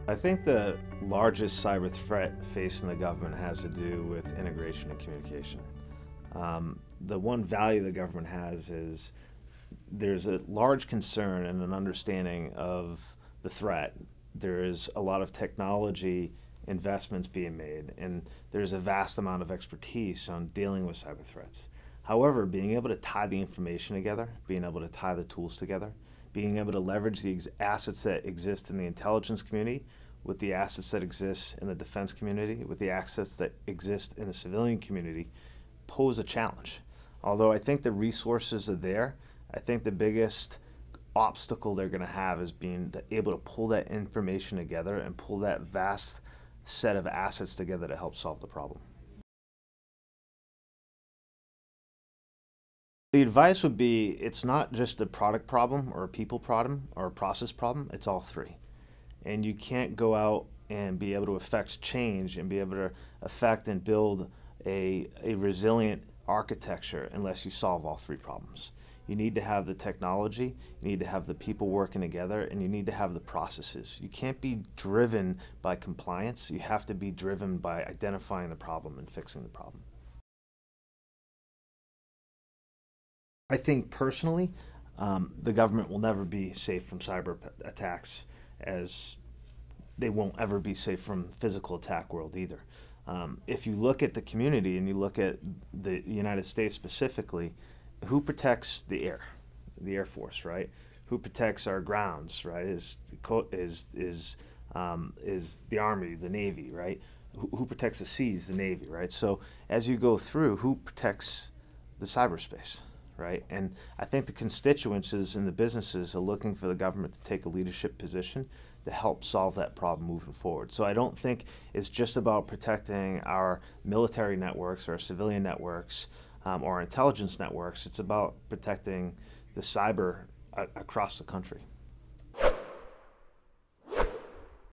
I think the largest cyber threat facing the government has to do with integration and communication. The one value the government has is there's a large concern and an understanding of the threat. There is a lot of technology investments being made, and there's a vast amount of expertise on dealing with cyber threats. However, being able to tie the information together, being able to tie the tools together, being able to leverage the assets that exist in the intelligence community with the assets that exist in the defense community, with the assets that exist in the civilian community, pose a challenge. Although I think the resources are there, I think the biggest obstacle they're going to have is being able to pull that information together and pull that vast set of assets together to help solve the problem. The advice would be, it's not just a product problem or a people problem or a process problem, it's all three. And you can't go out and be able to affect change and be able to affect and build a resilient architecture unless you solve all three problems. You need to have the technology, you need to have the people working together, and you need to have the processes. You can't be driven by compliance, you have to be driven by identifying the problem and fixing the problem. I think personally, the government will never be safe from cyber attacks, as they won't ever be safe from physical attack world either. If you look at the community and you look at the United States specifically, who protects the air? The Air Force, right? Who protects our grounds, right? Is the Army, the Navy, right? Who protects the seas? The Navy, right? So as you go through, who protects the cyberspace? Right? And I think the constituencies and the businesses are looking for the government to take a leadership position to help solve that problem moving forward. So I don't think it's just about protecting our military networks or our civilian networks or our intelligence networks. It's about protecting the cyber across the country.